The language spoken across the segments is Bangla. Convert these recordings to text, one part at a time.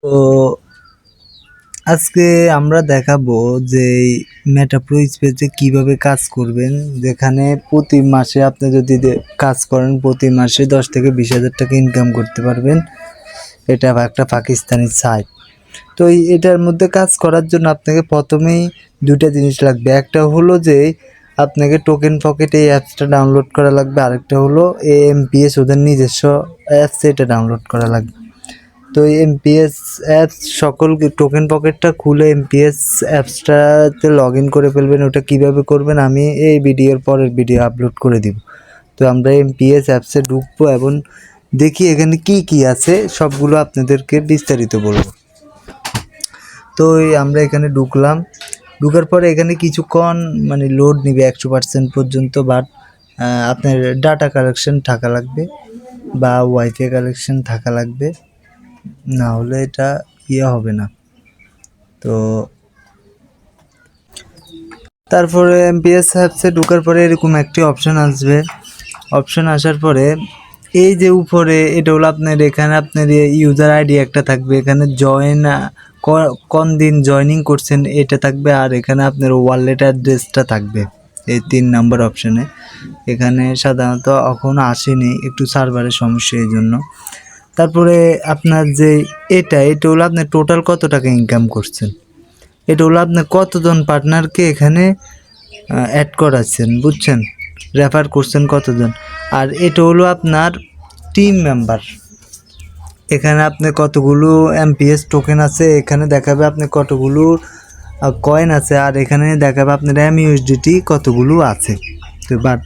তো আজকে আমরা দেখাবো যে মেটাপ্রো স্পেসে কিভাবে কাজ করবেন, যেখানে প্রতি মাসে আপনি যদি কাজ করেন প্রতি মাসে 10 থেকে 20,000 টাকা ইনকাম করতে পারবেন। এটা একটা পাকিস্তানি সাইট। তো এটার মধ্যে কাজ করার জন্য আপনাকে প্রথমেই দুইটা জিনিস লাগবে। একটা হলো যে আপনাকে টোকেন পকেট এই অ্যাপসটা ডাউনলোড করা লাগবে, আরেকটা হলো এএমপিএস ওদের নিজস্ব অ্যাপস, এটা ডাউনলোড করা লাগবে। তো এমপিএস অ্যাপস সকল টোকেন পকেটটা খুলে এমপিএস অ্যাপসটাতে লগ ইন করে ফেলবেন। ওটা কিভাবে করবেন আমি এই ভিডিওর পরের ভিডিও আপলোড করে দিব। তো আমরা এমপিএস অ্যাপসে ঢুকবো এবং দেখি এখানে কি আছে সবগুলো আপনাদেরকে বিস্তারিত বলবো। তো আমরা এখানে ঢুকলাম, ঢুকার পরে এখানে কিছুক্ষণ লোড নিবে 100% পর্যন্ত, বাট আপনার ডাটা কালেকশন থাকা লাগবে বা ওয়াইফাই কালেকশন থাকা লাগবে, না হলে এটা হবে না। তো তারপরে এমপিএস অ্যাপসে ঢোকার পরে এরকম একটি অপশান আসবে। অপশান আসার পরে এই যে উপরে এটা হলো আপনার, এখানে আপনার ইউজার আইডি একটা থাকবে, এখানে জয়েন কোন দিন জয়নিং করছেন এটা থাকবে, আর এখানে আপনার ওয়ালেট অ্যাড্রেসটা থাকবে এই 3 নম্বর অপশানে। এখানে সাধারণত এখনও আসেনি, একটু সার্ভারের সমস্যা এই জন্য। তারপরে আপনার যে এটা হলো আপনি টোটাল কত টাকা ইনকাম করছেন, এটা হলো আপনি কতজন পার্টনারকে এখানে অ্যাড করাচ্ছেন, বুঝছেন, রেফার করছেন কতজন। আর এটা হলো আপনার টিম মেম্বার, এখানে আপনি কতগুলো এমপিএস টোকেন আছে এখানে দেখাবে, আপনি কতগুলো কয়েন আছে, আর এখানে দেখাবে আপনার এমইউএসডিটি কতগুলো আছে। তো বাট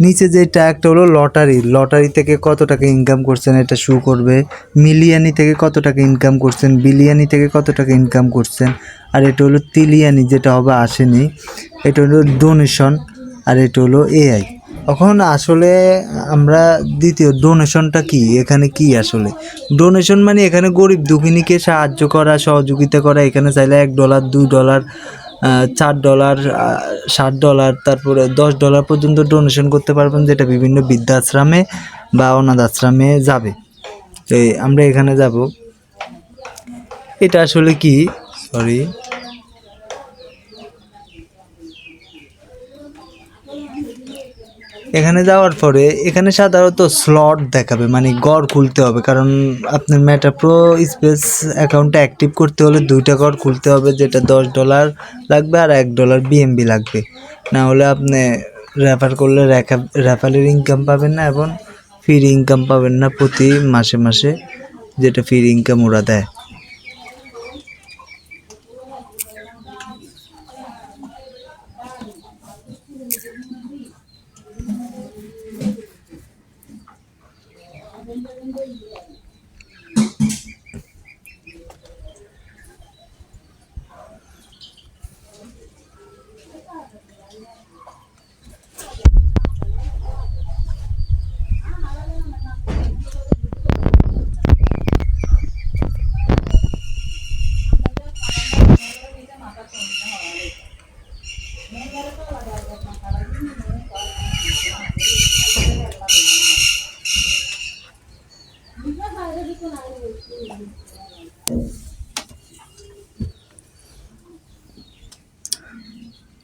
নিচে যে ট্যাগটা হলো লটারি থেকে কত টাকা ইনকাম করছেন এটা শো করবে, মিলিয়ানি থেকে কত টাকা ইনকাম করছেন, বিলিয়ানি থেকে কত টাকা ইনকাম করছেন, আর এটা হলো তিলিয়ানি যেটা হবে আসেনি, এটা হলো ডোনেশন, আর এটা হলো এআই। এখন আসলে আমরা দ্বিতীয় ডোনেশনটা কি, এখানে কি আসলে ডোনেশন মানে এখানে গরিব দুঃখিনীকে সাহায্য করা, সহযোগিতা করা। এখানে চাইলে $1, $2, $4, $7, তারপরে $10 পর্যন্ত ডোনেশন করতে পারবেন, যেটা বিভিন্ন বৃদ্ধাশ্রমে বা অনাথ আশ্রমে যাবে। তো আমরা এখানে যাব, এটা আসলে কি সরি এখানে যাওয়ার পরে এখানে সাধারণত স্লট দেখাবে, গড় খুলতে হবে, কারণ আপনার মেটাপ্রো স্পেস অ্যাকাউন্টটা অ্যাক্টিভ করতে হলে 2টা গড় খুলতে হবে, যেটা $10 লাগবে আর $1 বিএমবি লাগবে, না হলে আপনি রেফার করলে রেফারের ইনকাম পাবেন না এবং ফ্রি ইনকাম পাবেন না প্রতি মাসে মাসে, যেটা ফ্রি ইনকাম ওরা দেয়।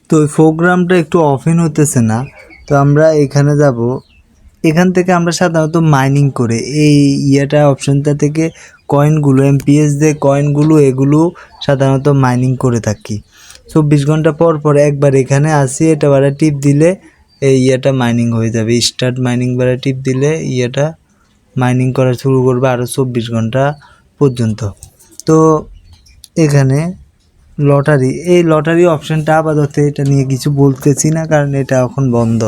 তো ওই প্রোগ্রামটা একটু অফেন হতেছে না, তো আমরা এখানে যাব, এখান থেকে আমরা সাধারণত মাইনিং করে এই অপশনটা থেকে কয়েনগুলো এমপিএস দিয়ে কয়েনগুলো এগুলো সাধারণত মাইনিং করে থাকি। 24 ঘন্টা পর পর একবার এখানে আসি, এটা বারে টিপ দিলে এই মাইনিং হয়ে যাবে, স্টার্ট মাইনিং বারে টিপ দিলে মাইনিং করা শুরু করবে আরও 24 ঘন্টা পর্যন্ত। তো এখানে এই লটারি অপশানটা আপাতত এটা নিয়ে কিছু বলতেছি না, কারণ এটা এখন বন্ধ।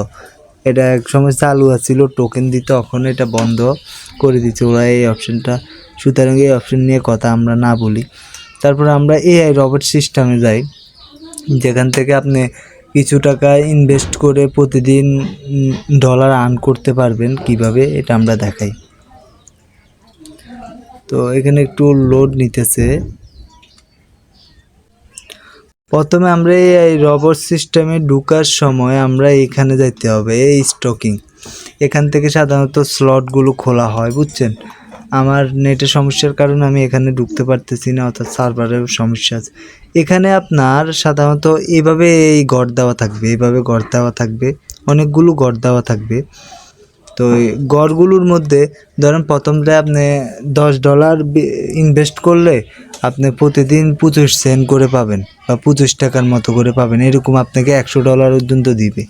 এটা এক সময় চালু আছিল, টোকেন দিত, এখন এটা বন্ধ করে দিচ্ছে ওরা এই অপশানটা, সুতরাং এই অপশান নিয়ে কথা আমরা না বলি। তারপরে আমরা এআই রবট সিস্টেমে যাই, যেখান থেকে আপনি কিছু টাকা ইনভেস্ট করে প্রতিদিন ডলার আর্ন করতে পারবেন কিভাবে, এটা আমরা দেখাই। তো এখানে একটু লোড নিতেছে। প্রথমে আমরা এই রবট সিস্টেমে ঢুকার সময় আমরা এখানে যাইতে হবে, এই স্টকিং, এখান থেকে সাধারণত স্লটগুলো খোলা হয়, বুঝছেন। আমার নেটের সমস্যার কারণে আমি এখানে ঢুকতে পারতেছি না, অর্থাৎ সার্ভারের সমস্যা আছে। এখানে আপনার সাধারণত এইভাবে এই ঘর দেওয়া থাকবে, এইভাবে ঘর দেওয়া থাকবে, অনেকগুলো ঘর দেওয়া থাকবে। তো এই ঘরগুলোর মধ্যে ধরেন প্রথমটা আপনি $10 ইনভেস্ট করলে আপনি প্রতিদিন 25 সেন্ট করে পাবেন বা 25 টাকার মতো করে পাবেন, এরকম আপনাকে $100 পর্যন্ত দিবে।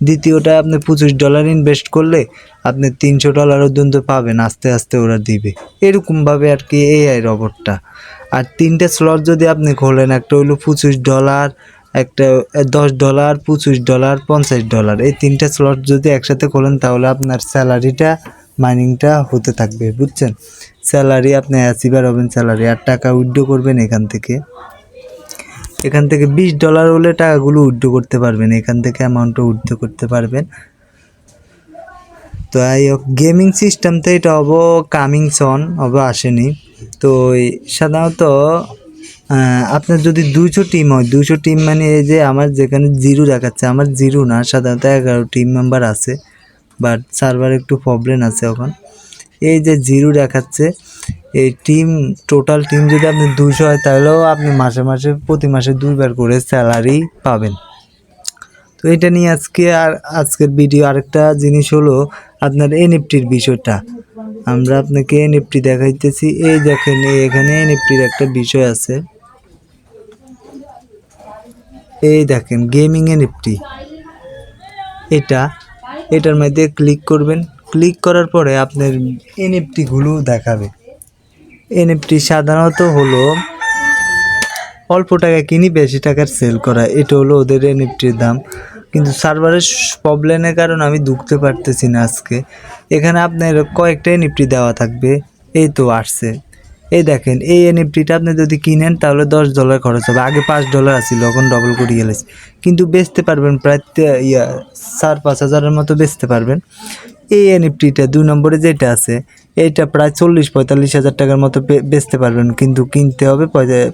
দ্বিতীয়টা আপনি $25 ইনভেস্ট করলে আপনি $300 পর্যন্ত পাবেন, আস্তে আস্তে ওরা দিবে, এরকমভাবে আর কি এই রোবটটা। আর 3টে স্লট যদি আপনি খোলেন, একটা হলো $25, একটা $10, $25, $50, এই 3টে স্লট যদি একসাথে খোলেন তাহলে আপনার স্যালারিটা মাইনিংটা হতে থাকবে, বুঝছেন। স্যালারি আপনি অ্যাচিভার হবেন স্যালারি, আর টাকা উইথড্র করবেন এখান থেকে $20 হলে টাকাগুলো উইথড্র করতে পারবেন, এখান থেকে অ্যামাউন্টটা উইথড্র করতে পারবেন। তো এই গেমিং সিস্টেমটা এটা কামিং সন আসেনি। তো সাধারণত আপনার যদি 200 টিম হয়, 200 টিম মানে এই যে আমার যেখানে 0 দেখাচ্ছে, আমার 0 না, সাধারণত 11 টিম মেম্বার আছে, বাট সার্ভার একটু প্রবলেম আছে এখন। এই যে 0 দেখাচ্ছে, এই টিম টোটাল টিম যদি আপনি 200 হয় তাহলেও আপনি মাসে মাসে প্রতি মাসে 2বার করে স্যালারি পাবেন। তো এটা নিয়ে আজকের ভিডিও। আরেকটা জিনিস হলো আপনার এনএফটির বিষয়টা, আমরা আপনাকে এনএফটি দেখাইতেছি। এই দেখেন এখানে এনএফটির একটা বিষয় আছে, এই দেখেন গেমিং এনএফটি, এটার মধ্যে ক্লিক করবেন। ক্লিক করার পরে আপনার এনএফটিগুলো দেখাবে। এনএফটি সাধারণত হলো অল্প টাকা কিনি বেশি টাকার সেল করা, এটা হলো ওদের এনএফটির দাম। কিন্তু সার্ভারের প্রবলেমের কারণে আমি ঢুকতে পারতেছি না আজকে। এখানে আপনার কয়েকটা এনএফটি দেওয়া থাকবে, এই তো আসছে। এই দেখেন এই এনএফটিটা আপনি যদি কিনেন তাহলে $10 খরচ হবে, আগে $5 আসছিল, এখন ডবল করে গেলেছে। কিন্তু বেচতে পারবেন প্রায় 4-5 হাজারের মতো বেচতে পারবেন। এই এনএফটিটা 2 নম্বরে যেটা আছে এইটা প্রায় 40-45 হাজার টাকার মতো বেচতে পারবেন, কিন্তু কিনতে হবে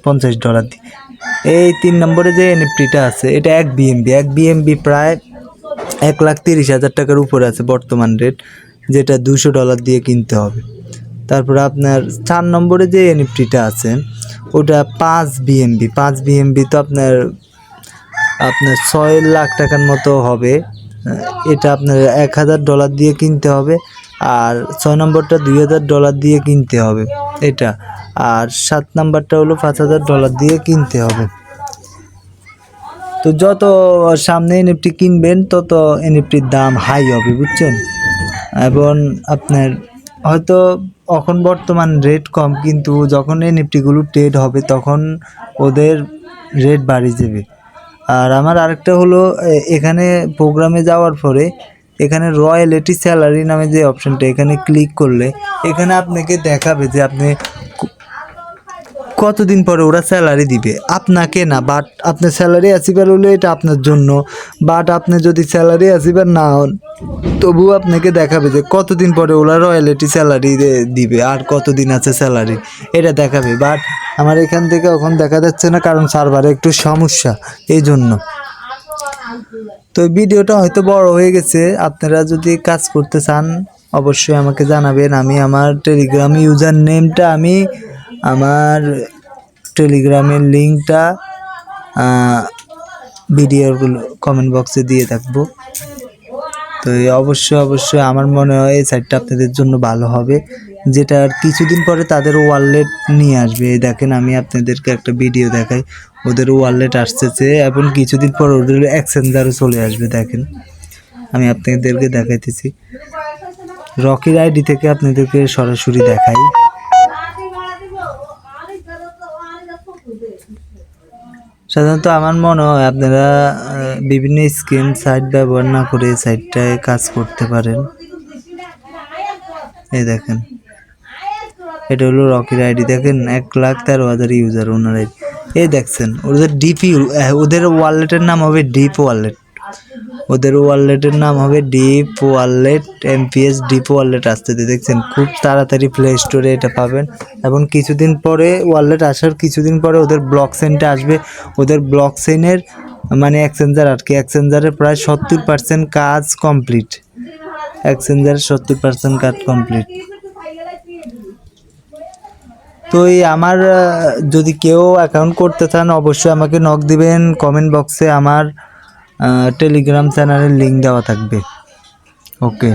$50 দিয়ে। এই 3 নম্বরে যে এনএফটিটা আছে এটা 1 বিএমবি প্রায় 1,30,000 টাকার উপরে আছে বর্তমান রেট, যেটা $200 দিয়ে কিনতে হবে। তারপরে আপনার 4 নম্বরে যে এনএফটিটা আছে ওটা 5 বিএমবি, তো আপনার 6 লাখ টাকার মতো হবে। এটা আপনার $1,000 দিয়ে কিনতে হবে, আর 6 নম্বরটা $2,000 দিয়ে কিনতে হবে এটা, আর 7 নম্বরটা হলো $5,000 দিয়ে কিনতে হবে। তো যত সামনে এনএফটি কিনবেন তত এনএফটির দাম হাই হবে, বুঝছেন। এবং আপনার হয়তো এখন বর্তমান রেট কম, কিন্তু যখন এনএফটিগুলো ট্রেড হবে তখন ওদের রেট বাড়িয়ে যাবে। আর আমার আরেকটা হলো এখানে প্রোগ্রামে যাওয়ার পরে এখানে রয়্যালিটি স্যালারি নামে যে অপশানটা, এখানে ক্লিক করলে এখানে আপনাকে দেখাবে যে আপনি কতদিন পরে ওরা স্যালারি দিবে, আপনাকে না। বাট আপনার স্যালারি অ্যাচিভার হলে এটা আপনার জন্য, বাট আপনি যদি স্যালারি অ্যাচিভার না হন তবুও আপনাকে দেখাবে যে কতদিন পরে ওরা রয়্যালিটি স্যালারি দিবে আর কতদিন আছে স্যালারি, এটা দেখাবে। বাট আমার এখান থেকে এখন দেখা যাচ্ছে না, কারণ সার্ভারে একটু সমস্যা, এই জন্য। তো ভিডিওটা হয়তো বড় হয়ে গেছে, আপনারা যদি কাজ করতে চান অবশ্যই আমাকে জানাবেন। আমি আমার টেলিগ্রাম ইউজার নেমটা আমি আমার টেলিগ্রামের লিঙ্কটা ভিডিওর কমেন্ট বক্সে দিয়ে থাকবো। তো অবশ্যই আমার মনে হয় এই সাইটটা আপনাদের জন্য ভালো হবে, যেটা কিছুদিন পরে তাদের ওয়ালেট নিয়ে আসবে। দেখেন আমি আপনাদেরকে একটা ভিডিও দেখাই, ওদের ওয়ালেট আসতেছে এবং কিছুদিন পর ওদের এক্সচেঞ্জারও চলে আসবে। দেখেন আমি আপনাদেরকে দেখাইতেছি, রকির আইডি থেকে আপনাদেরকে সরাসরি দেখাই। সাধারণত আমার মনে হয় আপনারা বিভিন্ন স্কিম সাইট ব্যবহার না করে সাইটটায় কাজ করতে পারেন। এই দেখেন এটা হলো রকির আইডি, দেখেন 1,13,000 ইউজার ওনার আইডি। এই দেখছেন ওদের ডিপি, ওদের ওয়ালেটের নাম হবে ডিপ ওয়ালেট, ওদের ওয়ালেটের নাম হবে deep wallet, amps deep wallet আসতে দেখছেন। খুব তাড়াতাড়ি প্লে স্টোরে এটা পাবেন, এবং কিছুদিন পরে ওয়ালেট আসার কিছুদিন পরে ওদের ব্লক চেইনটা আসবে। ওদের ব্লক চেইনের মানে এক্সচেঞ্জার আর কি, এক্সচেঞ্জারের প্রায় 70% কাজ কমপ্লিট। এক্সচেঞ্জের 70% কাজ কমপ্লিট। তো এই আমার যদি কেউ অ্যাকাউন্ট করতে চান অবশ্যই আমাকে নক দিবেন। কমেন্ট বক্সে আমার টেলিগ্রাম চ্যানেলের লিঙ্ক দেওয়া থাকবে। ওকে।